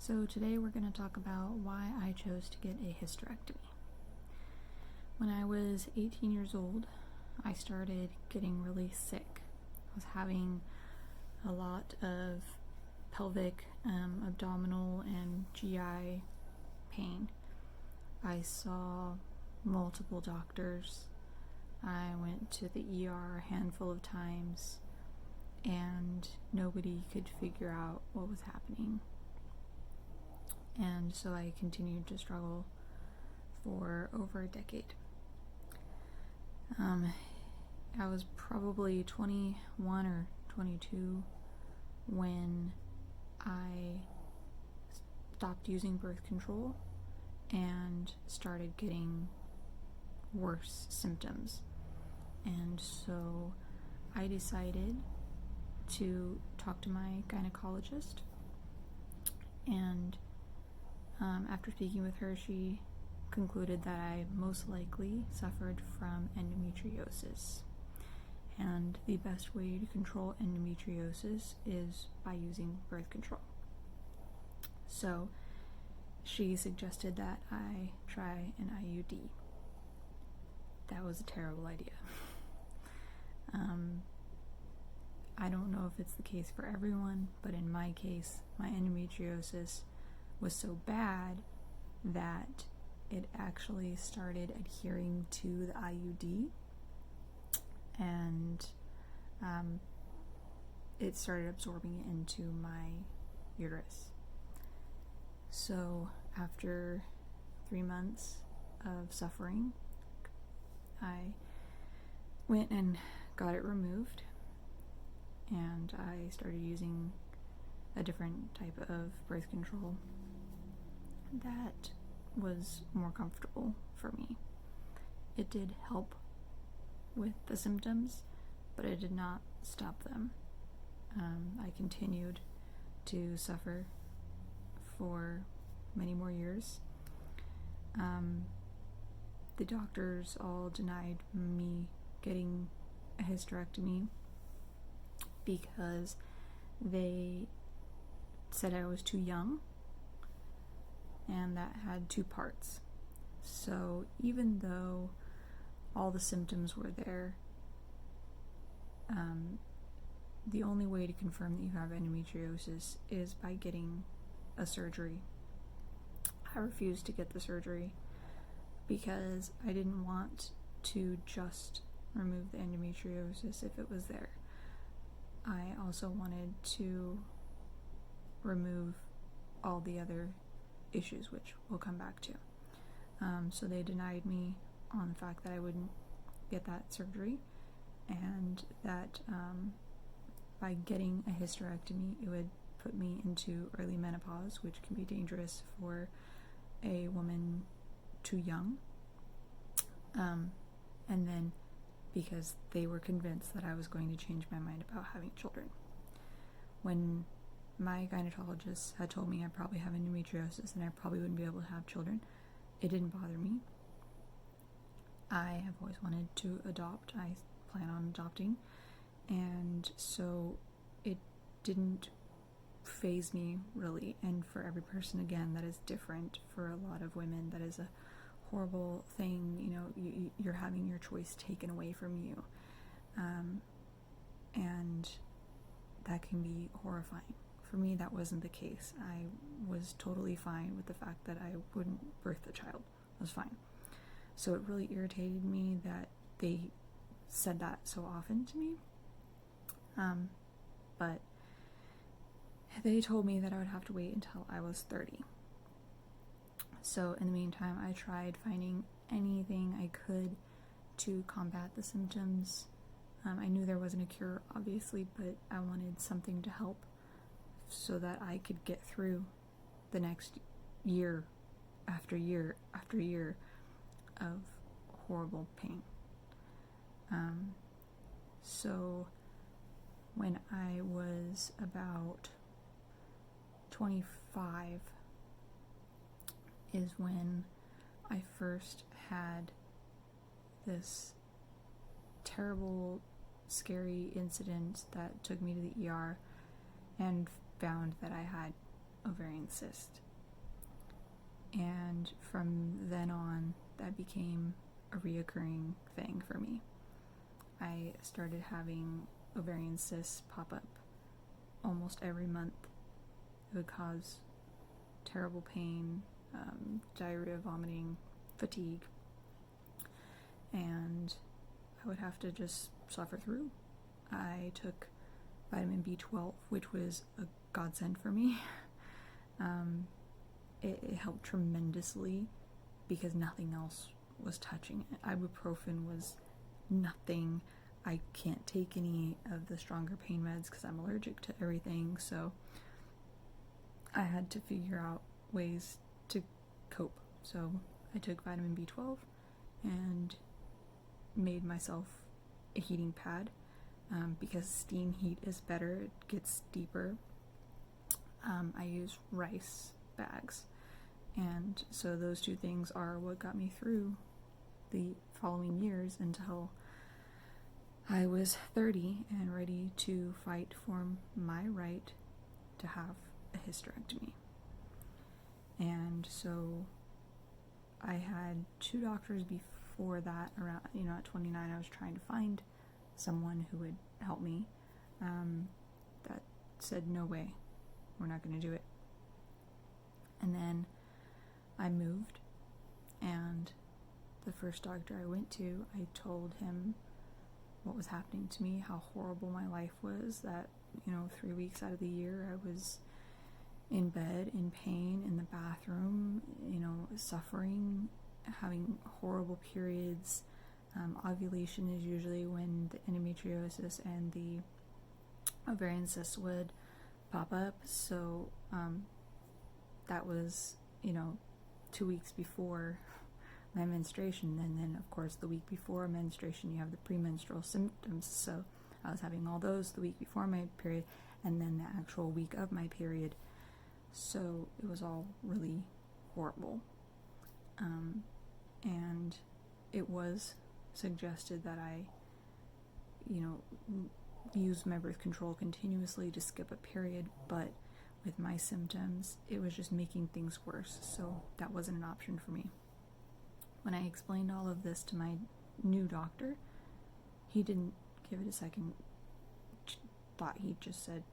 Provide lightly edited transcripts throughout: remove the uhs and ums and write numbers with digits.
So today we're going to talk about why I chose to get a hysterectomy. When I was 18 years old, I started getting really sick. I was having a lot of pelvic, abdominal, and GI pain. I saw multiple doctors. I went to the ER a handful of times, and nobody could figure out what was happening. And so I continued to struggle for over a decade. I was probably 21 or 22 when I stopped using birth control and started getting worse symptoms. And so I decided to talk to my gynecologist, and after speaking with her, she concluded that I most likely suffered from endometriosis. And the best way to control endometriosis is by using birth control. So she suggested that I try an IUD. That was a terrible idea. I don't know if it's the case for everyone, but in my case, my endometriosis was so bad that it actually started adhering to the IUD, and it started absorbing it into my uterus. So after 3 months of suffering, I went and got it removed, and I started using a different type of birth control that was more comfortable for me. It did help with the symptoms, but it did not stop them. I continued to suffer for many more years. The doctors all denied me getting a hysterectomy because they said I was too young, and that had two parts. So even though all the symptoms were there, the only way to confirm that you have endometriosis is by getting a surgery. I refused to get the surgery because I didn't want to just remove the endometriosis if it was there. I also wanted to remove all the other issues, which we'll come back to. So they denied me on the fact that I wouldn't get that surgery, and that by getting a hysterectomy, it would put me into early menopause, which can be dangerous for a woman too young. And then because they were convinced that I was going to change my mind about having children. When my gynecologist had told me I probably have endometriosis and I probably wouldn't be able to have children, it didn't bother me. I have always wanted to adopt. I plan on adopting, and so it didn't faze me really. And for every person, again, that is different. For a lot of women, that is a horrible thing. You know, you're having your choice taken away from you, and that can be horrifying. For me, that wasn't the case. I was totally fine with the fact that I wouldn't birth a child. I was fine. So it really irritated me that they said that so often to me. But they told me that I would have to wait until I was 30. So in the meantime, I tried finding anything I could to combat the symptoms. I knew there wasn't a cure, obviously, but I wanted something to help so that I could get through the next year after year after year of horrible pain. So when I was about 25 is when I first had this terrible, scary incident that took me to the ER and found that I had ovarian cyst. And from then on, that became a reoccurring thing for me. I started having ovarian cysts pop up almost every month. It would cause terrible pain, diarrhea, vomiting, fatigue, and I would have to just suffer through. I took vitamin B12, which was a godsend for me. It helped tremendously because nothing else was touching it. Ibuprofen was nothing. I can't take any of the stronger pain meds because I'm allergic to everything, so I had to figure out ways to cope. So I took vitamin B12 and made myself a heating pad because steam heat is better, it gets deeper. I use rice bags, and so those two things are what got me through the following years until I was 30 and ready to fight for my right to have a hysterectomy. And so I had 2 doctors before that. Around, at 29, I was trying to find someone who would help me. That said, no way, we're not going to do it. And then I moved, and the first doctor I went to, I told him what was happening to me, how horrible my life was, that 3 weeks out of the year I was in bed, in pain, in the bathroom, suffering, having horrible periods. Ovulation is usually when the endometriosis and the ovarian cysts would pop up, so that was 2 weeks before my menstruation, and then of course the week before menstruation you have the premenstrual symptoms, so I was having all those the week before my period and then the actual week of my period, so it was all really horrible. And it was suggested that I use my birth control continuously to skip a period, but with my symptoms it was just making things worse, so that wasn't an option for me. When I explained all of this to my new doctor, he didn't give it a second thought. He just said,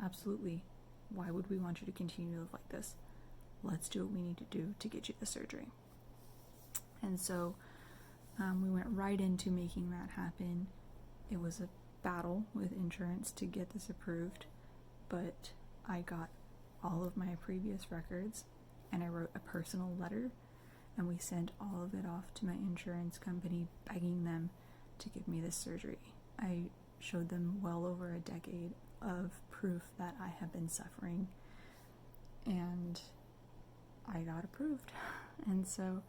absolutely, why would we want you to continue to live like this? Let's do what we need to do to get you the surgery. And so we went right into making that happen. It was a battle with insurance to get this approved, but I got all of my previous records and I wrote a personal letter, and we sent all of it off to my insurance company, begging them to give me this surgery. I showed them well over a decade of proof that I have been suffering, and I got approved. And so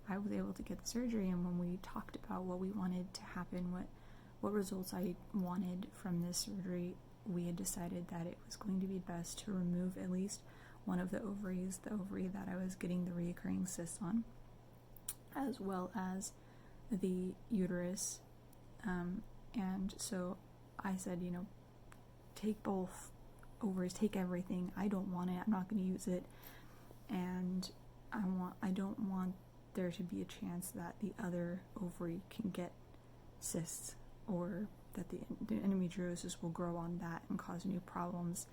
I was able to get the surgery, and when we talked about what we wanted to happen, what results I wanted from this surgery, we had decided that it was going to be best to remove at least one of the ovaries, the ovary that I was getting the reoccurring cysts on, as well as the uterus. And so I said, take both ovaries, take everything. I don't want it. I'm not going to use it. And I don't want there to be a chance that the other ovary can get cysts, or that the endometriosis will grow on that and cause new problems.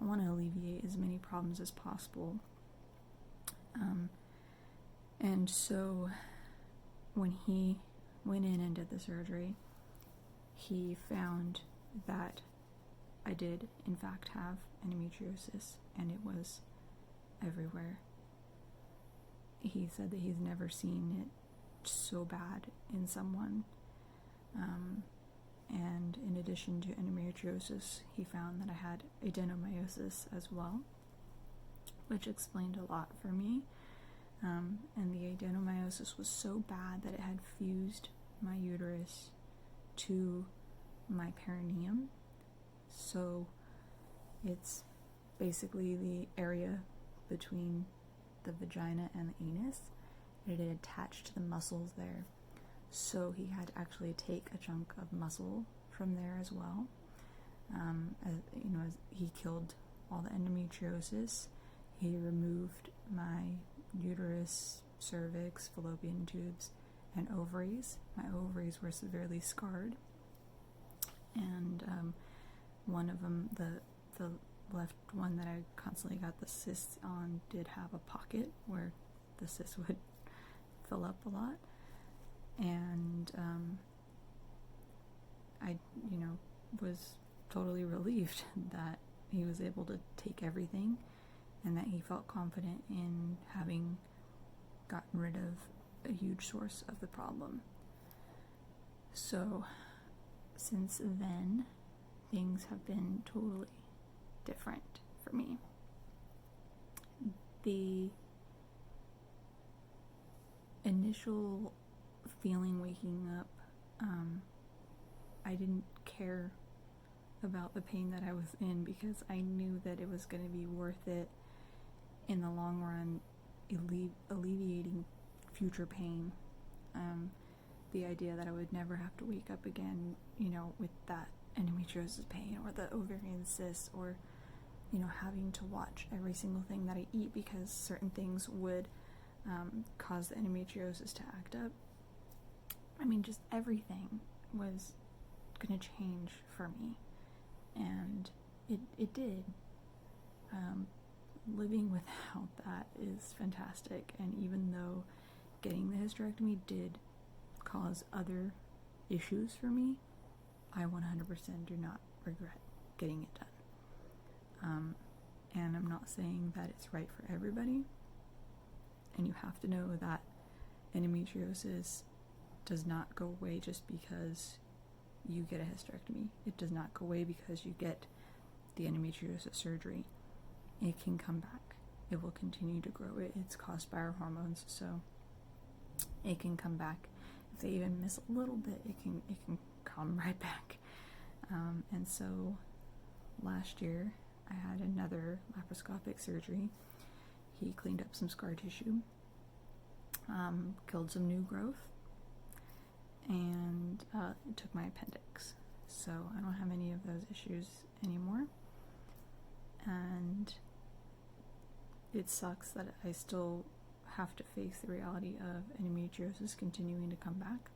I want to alleviate as many problems as possible. And so when he went in and did the surgery, he found that I did in fact have endometriosis, and it was everywhere. He said that he's never seen it so bad in someone. And in addition to endometriosis, he found that I had adenomyosis as well, which explained a lot for me. And the adenomyosis was so bad that it had fused my uterus to my perineum. So it's basically the area between the vagina and the anus. It had attached to the muscles there. So he had to actually take a chunk of muscle from there as well. As he killed all the endometriosis, He removed my uterus, cervix, fallopian tubes, and ovaries. My ovaries were severely scarred, and one of them, the left one that I constantly got the cysts on, did have a pocket where the cysts would fill up a lot, and I, was totally relieved that he was able to take everything and that he felt confident in having gotten rid of a huge source of the problem. So since then, things have been totally different for me. The initial feeling waking up, I didn't care about the pain that I was in because I knew that it was going to be worth it in the long run, alleviating future pain. The idea that I would never have to wake up again, with that endometriosis pain or the ovarian cysts, or having to watch every single thing that I eat because certain things would cause the endometriosis to act up. I mean, just everything was gonna change for me, and it did. Living without that is fantastic, and even though getting the hysterectomy did cause other issues for me, I 100% do not regret getting it done. And I'm not saying that it's right for everybody, and you have to know that endometriosis does not go away just because you get a hysterectomy. It does not go away because you get the endometriosis surgery. It can come back. It will continue to grow. It's caused by our hormones, so it can come back. If they even miss a little bit, it can come right back. And so last year I had another laparoscopic surgery. He cleaned up some scar tissue, killed some new growth, and took my appendix. So I don't have any of those issues anymore. And it sucks that I still have to face the reality of endometriosis continuing to come back.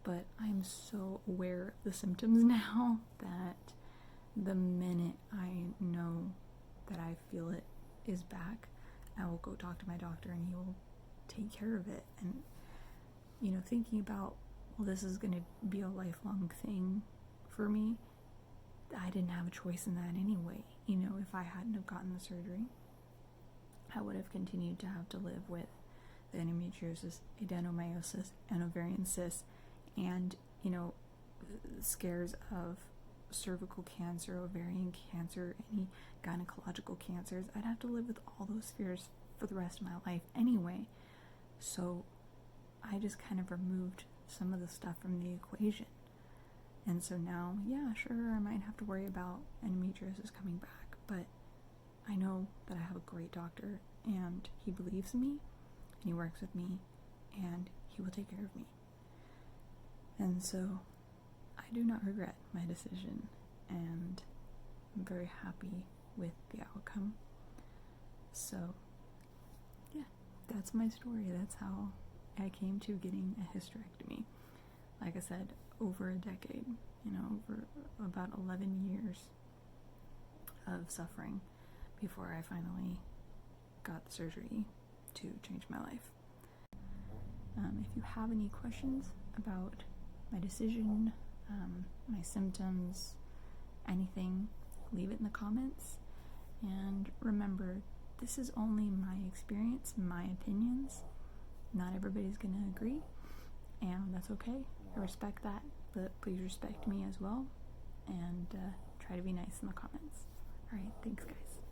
But I'm so aware of the symptoms now that the minute I know that I feel it is back, I will go talk to my doctor and he will take care of it. And, thinking about, well, this is going to be a lifelong thing for me, I didn't have a choice in that anyway. If I hadn't have gotten the surgery, I would have continued to have to live with the endometriosis, adenomyosis, and ovarian cysts, and, scares of cervical cancer, ovarian cancer, any gynecological cancers. I'd have to live with all those fears for the rest of my life anyway. So I just kind of removed some of the stuff from the equation. And so now, yeah, sure, I might have to worry about endometriosis coming back, but I know that I have a great doctor, and he believes in me, and he works with me, and he will take care of me. And so I do not regret my decision, and I'm very happy with the outcome. So yeah, that's my story. That's how I came to getting a hysterectomy. Like I said, over a decade, over about 11 years of suffering before I finally got the surgery to change my life. If you have any questions about my decision, my symptoms, anything, leave it in the comments. And remember, this is only my experience, my opinions. Not everybody's going to agree, and that's okay. I respect that, but please respect me as well, and try to be nice in the comments. Alright, thanks guys.